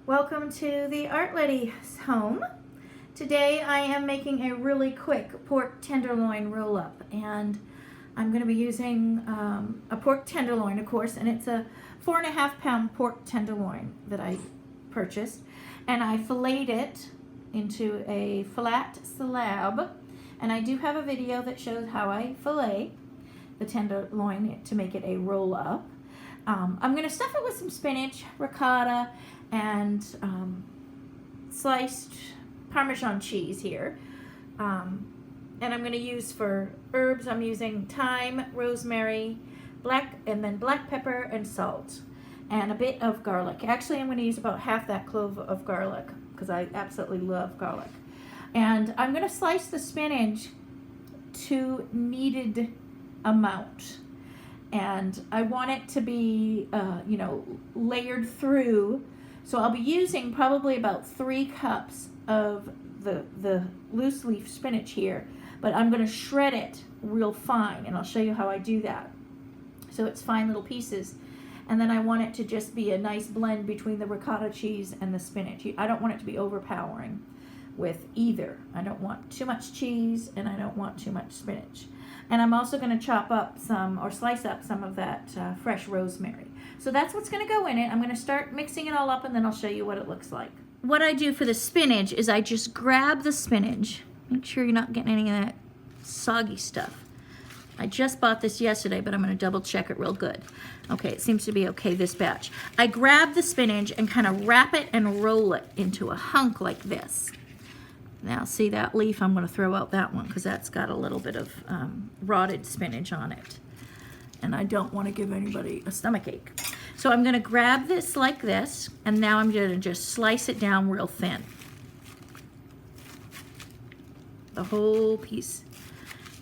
Welcome to the Art Lady's home. Today I am making a really quick pork tenderloin roll-up, and I'm going to be using a pork tenderloin, of course, and it's a 4.5-pound pork tenderloin that I purchased, and I filleted it into a flat slab, and I do have a video that shows how I fillet the tenderloin to make it a roll-up. I'm going to stuff it with some spinach, ricotta, and sliced Parmesan cheese here. And I'm going to use for herbs, I'm using thyme, rosemary, black pepper and salt, and a bit of garlic. Actually, I'm going to use about half that clove of garlic because I absolutely love garlic. And I'm going to slice the spinach to needed amount. And I want it to be, layered through. So I'll be using probably about 3 cups of the loose leaf spinach here, but I'm going to shred it real fine, and I'll show you how I do that. So it's fine little pieces. And then I want it to just be a nice blend between the ricotta cheese and the spinach. I don't want it to be overpowering with either. I don't want too much cheese, and I don't want too much spinach. And I'm also going to chop up slice up some of that fresh rosemary. So that's what's going to go in it. I'm going to start mixing it all up, and then I'll show you what it looks like. What I do for the spinach is I just grab the spinach. Make sure you're not getting any of that soggy stuff. I just bought this yesterday, but I'm going to double check it real good. Okay, it seems to be okay this batch. I grab the spinach and kind of wrap it and roll it into a hunk like this. Now, see that leaf? I'm going to throw out that one because that's got a little bit of rotted spinach on it. And I don't want to give anybody a stomachache. So I'm going to grab this like this, and now I'm going to just slice it down real thin. The whole piece.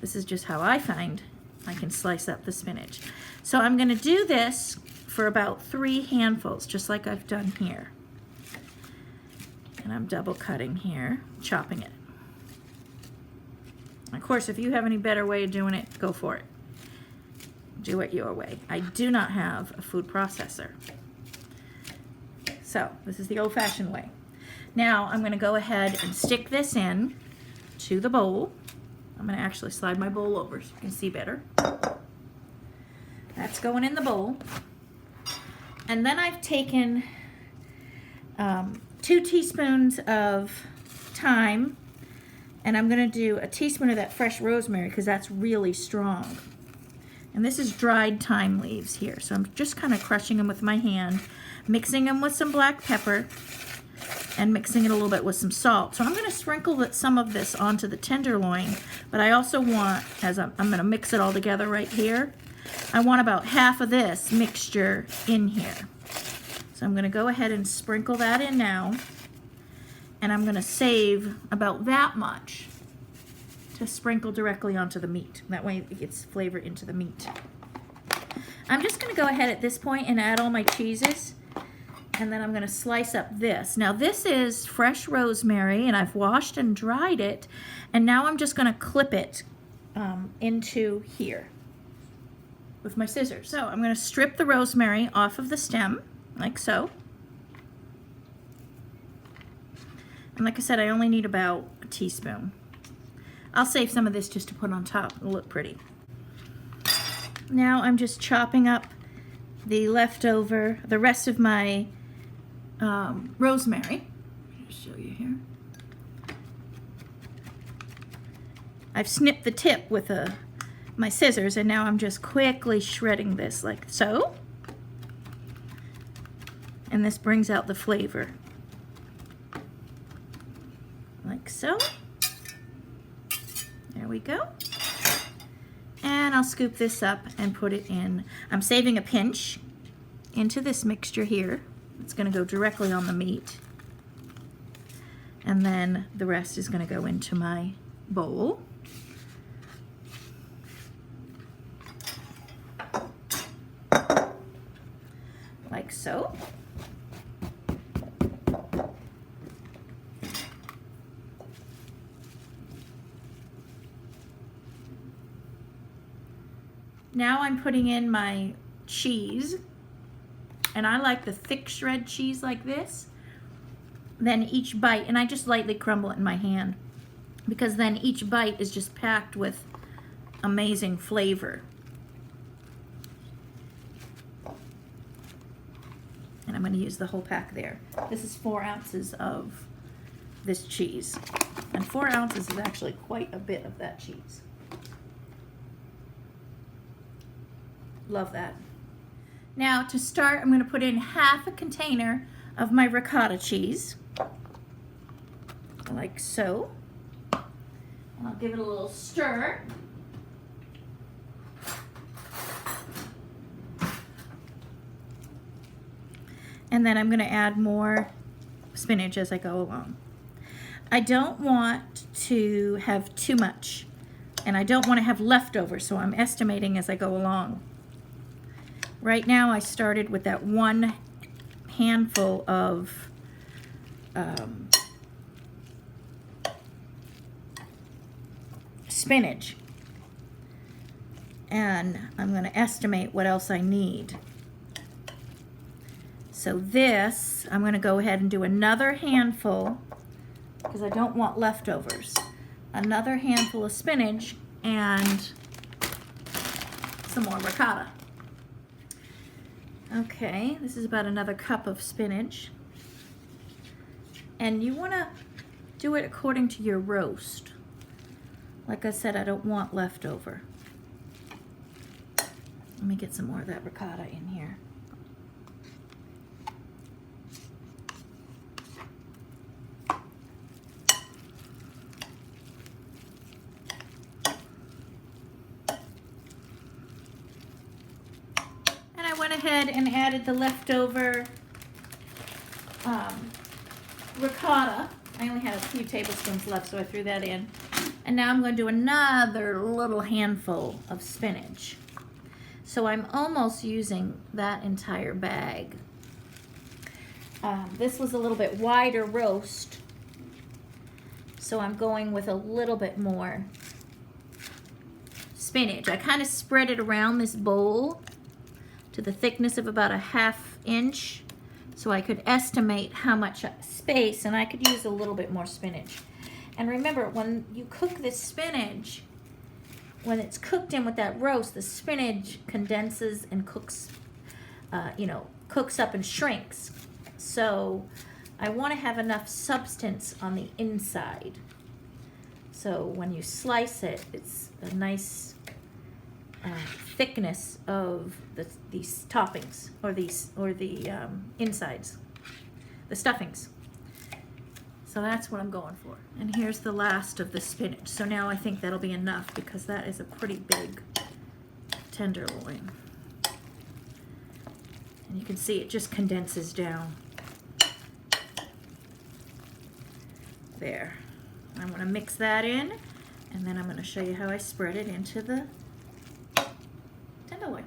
This is just how I find I can slice up the spinach. So I'm going to do this for about 3 handfuls, just like I've done here. And I'm double cutting here, chopping it. Of course, if you have any better way of doing it, go for it. Do it your way. I do not have a food processor. So this is the old-fashioned way. Now I'm going to go ahead and stick this in to the bowl. I'm going to actually slide my bowl over so you can see better. That's going in the bowl. And then I've taken 2 teaspoons of thyme, and I'm going to do a teaspoon of that fresh rosemary because that's really strong. And this is dried thyme leaves here, so I'm just kind of crushing them with my hand, mixing them with some black pepper, and mixing it a little bit with some salt. So I'm going to sprinkle some of this onto the tenderloin, but I also want, as I'm going to mix it all together right here, I want about half of this mixture in here. So I'm going to go ahead and sprinkle that in now, and I'm going to save about that much to sprinkle directly onto the meat. That way it gets flavor into the meat. I'm just going to go ahead at this point and add all my cheeses, and then I'm going to slice up this. Now this is fresh rosemary, and I've washed and dried it, and now I'm just going to clip it into here with my scissors. So I'm going to strip the rosemary off of the stem, like so. And like I said, I only need about a teaspoon. I'll save some of this just to put on top. It'll look pretty. Now I'm just chopping up the rest of my rosemary. I'll just show you here. I've snipped the tip with my scissors, and now I'm just quickly shredding this like so. And this brings out the flavor. Like so. There we go. And I'll scoop this up and put it in. I'm saving a pinch into this mixture here. It's going to go directly on the meat. And then the rest is going to go into my bowl. Like so. Now I'm putting in my cheese, and I like the thick shred cheese like this, then each bite, and I just lightly crumble it in my hand, because then each bite is just packed with amazing flavor. And I'm going to use the whole pack there. This is 4 ounces of this cheese. And 4 ounces is actually quite a bit of that cheese. Love that. Now to start, I'm going to put in half a container of my ricotta cheese, like so. And I'll give it a little stir. And then I'm going to add more spinach as I go along. I don't want to have too much, and I don't want to have leftovers, so I'm estimating as I go along. Right now I started with that 1 handful of spinach, and I'm going to estimate what else I need. So this, I'm going to go ahead and do another handful, because I don't want leftovers. Another handful of spinach and some more ricotta. Okay, this is about another cup of spinach. And you want to do it according to your roast. Like I said, I don't want leftover. Let me get some more of that ricotta in here. Ahead and added the leftover ricotta. I only had a few tablespoons left, so I threw that in. And now I'm going to do another little handful of spinach. So I'm almost using that entire bag. This was a little bit wider roast, so I'm going with a little bit more spinach. I kind of spread it around this bowl to the thickness of about a ½ inch, so I could estimate how much space, and I could use a little bit more spinach. And remember, when you cook this spinach, when it's cooked in with that roast, the spinach condenses and cooks, cooks up and shrinks. So I want to have enough substance on the inside. So when you slice it, it's a nice thickness of these toppings, or the insides, the stuffings. So that's what I'm going for. And here's the last of the spinach. So now I think that'll be enough, because that is a pretty big tenderloin. And you can see it just condenses down. There. I'm going to mix that in, and then I'm going to show you how I spread it into the tenderloin.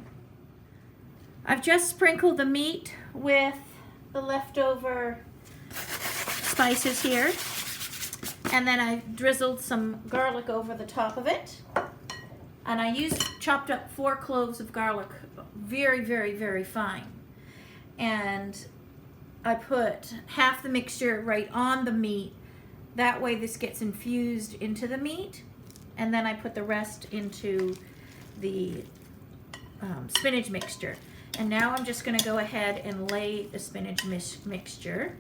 I've just sprinkled the meat with the leftover spices here, and then I drizzled some garlic over the top of it, and I chopped up 4 cloves of garlic, very, very, very fine, and I put half the mixture right on the meat. That way this gets infused into the meat, and then I put the rest into the spinach mixture. And now I'm just going to go ahead and lay the spinach mixture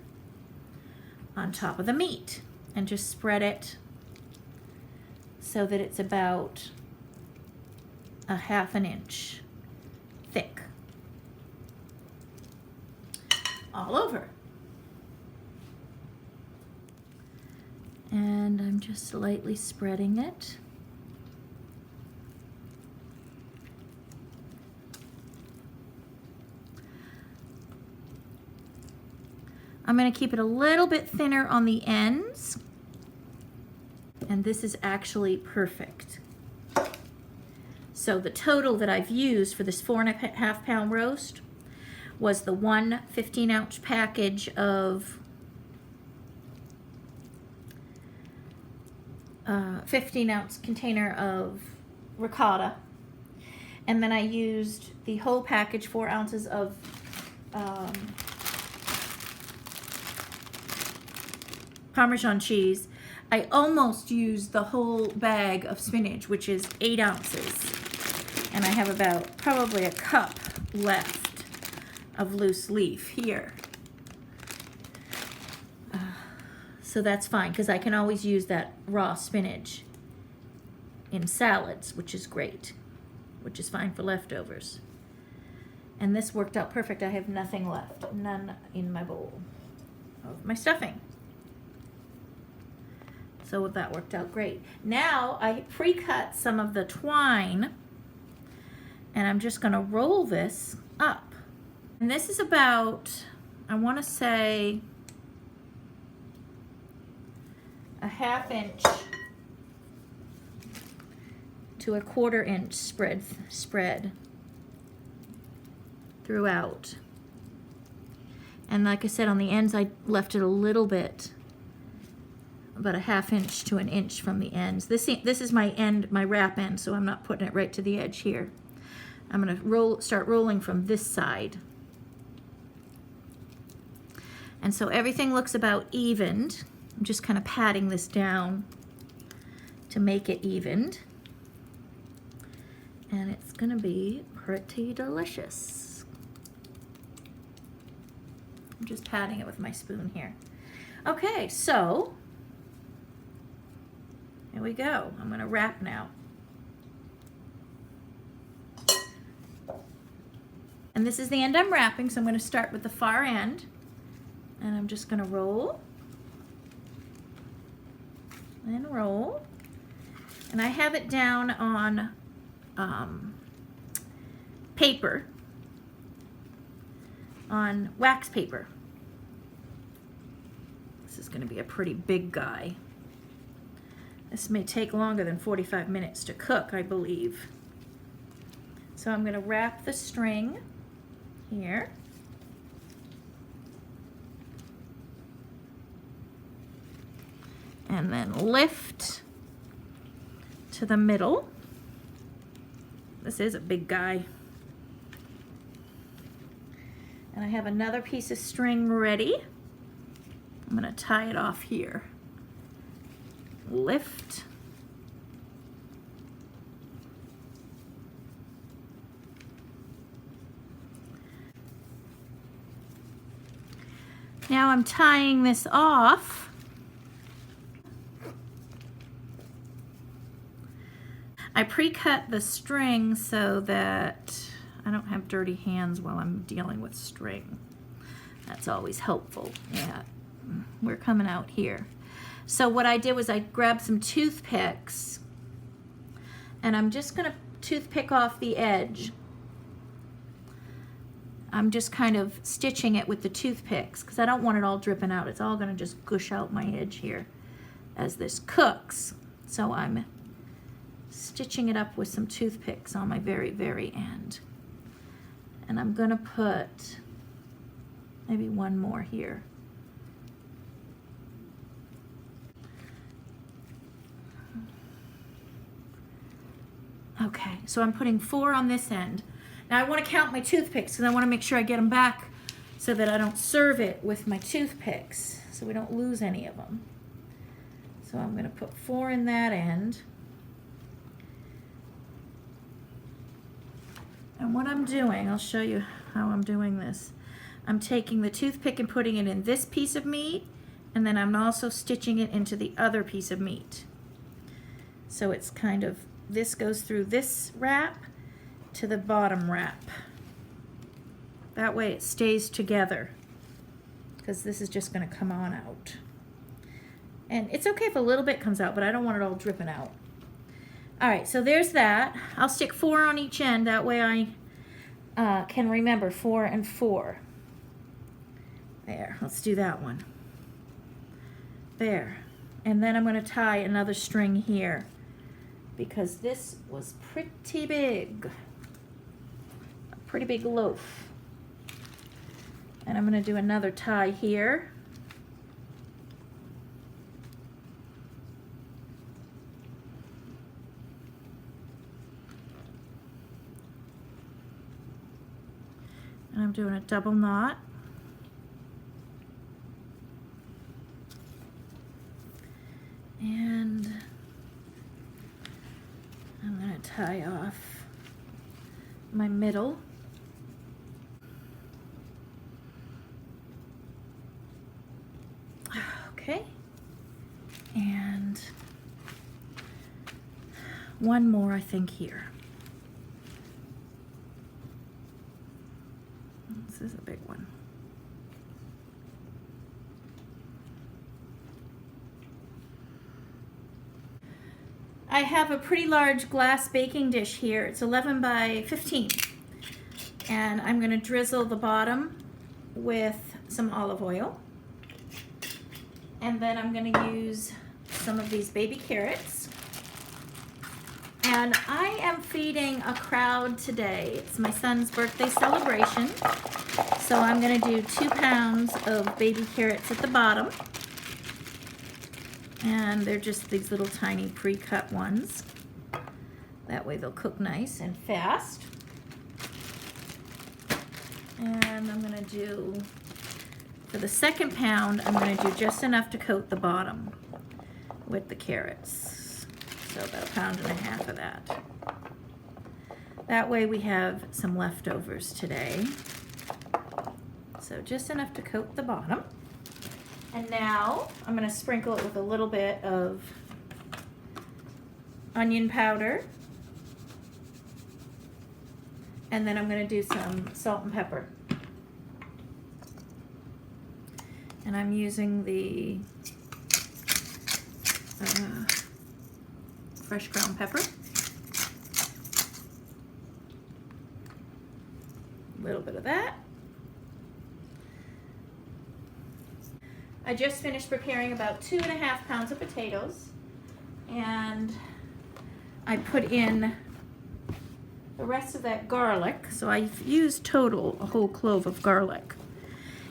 on top of the meat and just spread it so that it's about a ½ inch thick all over. And I'm just lightly spreading it. I'm going to keep it a little bit thinner on the ends, and this is actually perfect. So the total that I've used for this 4½ pound roast was the 1 15-ounce package of 15-ounce container of ricotta, and then I used the whole package, 4 ounces of Parmesan cheese. I almost used the whole bag of spinach, which is 8 ounces. And I have about probably a cup left of loose leaf here. So that's fine, because I can always use that raw spinach in salads, which is great, which is fine for leftovers. And this worked out perfect. I have nothing left, none in my bowl of my stuffing. So that worked out great. Now I pre-cut some of the twine, and I'm just gonna roll this up. And this is about, I wanna say, a 1/2 inch to a 1/4 inch spread throughout. And like I said, on the ends I left it a little bit, about a 1/2 inch to an inch from the ends. This is my end, my wrap end, so I'm not putting it right to the edge here. I'm gonna start rolling from this side. And so everything looks about evened. I'm just kind of patting this down to make it evened. And it's gonna be pretty delicious. I'm just patting it with my spoon here. Okay, so here we go. I'm gonna wrap now. And this is the end I'm wrapping, so I'm gonna start with the far end. And I'm just gonna roll and roll. And I have it down on paper, on wax paper. This is gonna be a pretty big guy. This may take longer than 45 minutes to cook, I believe. So I'm gonna wrap the string here. And then lift to the middle. This is a big guy. And I have another piece of string ready. I'm gonna tie it off here. Lift. Now I'm tying this off. I pre-cut the string so that I don't have dirty hands while I'm dealing with string. That's always helpful. Yeah, we're coming out here. So what I did was I grabbed some toothpicks, and I'm just gonna toothpick off the edge. I'm just kind of stitching it with the toothpicks because I don't want it all dripping out. It's all gonna just gush out my edge here as this cooks. So I'm stitching it up with some toothpicks on my very, very end. And I'm gonna put maybe one more here. Okay, so I'm putting 4 on this end. Now I want to count my toothpicks because I want to make sure I get them back so that I don't serve it with my toothpicks, so we don't lose any of them. So I'm going to put 4 in that end. And what I'm doing, I'll show you how I'm doing this. I'm taking the toothpick and putting it in this piece of meat, and then I'm also stitching it into the other piece of meat. So it's kind of, this goes through this wrap to the bottom wrap. That way it stays together, because this is just going to come on out. And it's okay if a little bit comes out, but I don't want it all dripping out. All right, so there's that. I'll stick 4 on each end. That way I can remember 4 and 4. There, let's do that one. There. And then I'm going to tie another string here because this was pretty big. A pretty big loaf. And I'm going to do another tie here. And I'm doing a double knot. tie off my middle. Okay, and one more I think here. This is a big one. I have a pretty large glass baking dish here. It's 11 by 15. And I'm going to drizzle the bottom with some olive oil. And then I'm going to use some of these baby carrots. And I am feeding a crowd today. It's my son's birthday celebration. So I'm going to do 2 pounds of baby carrots at the bottom. And they're just these little tiny pre-cut ones. That way they'll cook nice and fast. And I'm going to do, for the 2nd pound, I'm going to do just enough to coat the bottom with the carrots. So about 1.5 pounds of that. That way we have some leftovers today. So just enough to coat the bottom. And now I'm going to sprinkle it with a little bit of onion powder. And then I'm going to do some salt and pepper. And I'm using the fresh ground pepper. A little bit of that. I just finished preparing about 2.5 pounds of potatoes, and I put in the rest of that garlic. So I've used total a whole clove of garlic.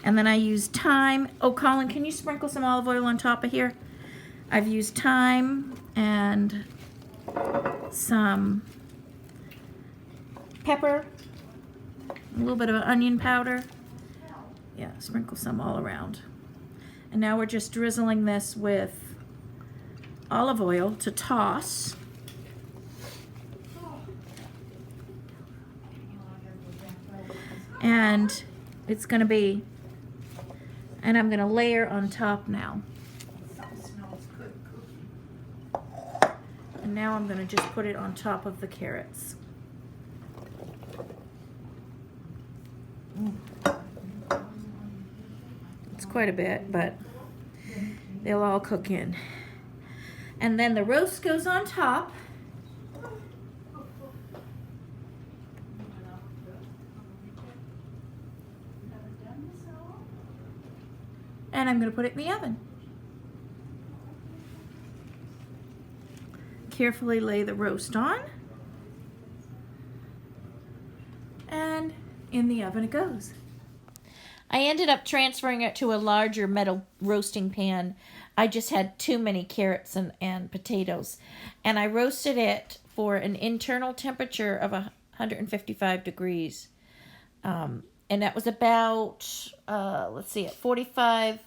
And then I used thyme. Oh, Colin, can you sprinkle some olive oil on top of here? I've used thyme and some pepper, a little bit of onion powder. Yeah, sprinkle some all around. And now we're just drizzling this with olive oil to toss. And it's going to be, and I'm going to layer on top now. And now I'm going to just put it on top of the carrots. It's quite a bit, but they'll all cook in. And then the roast goes on top. And I'm going to put it in the oven. Carefully lay the roast on. And in the oven it goes. I ended up transferring it to a larger metal roasting pan. I just had too many carrots and potatoes. And I roasted it for an internal temperature of 155 degrees. And that was about, let's see, at 45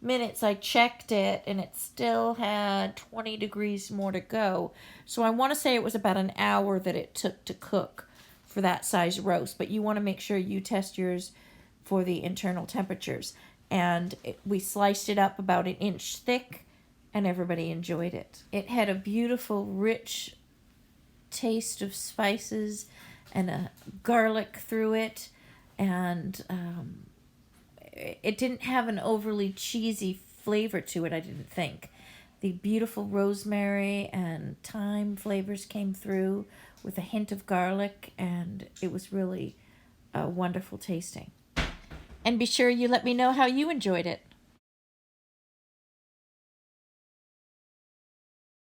minutes I checked it and it still had 20 degrees more to go. So I want to say it was about an hour that it took to cook for that size roast. But you want to make sure you test yours for the internal temperatures. And we sliced it up about 1 inch thick and everybody enjoyed it. It had a beautiful, rich taste of spices and a garlic through it. And it didn't have an overly cheesy flavor to it, I didn't think. The beautiful rosemary and thyme flavors came through with a hint of garlic, and it was really wonderful tasting. And be sure you let me know how you enjoyed it.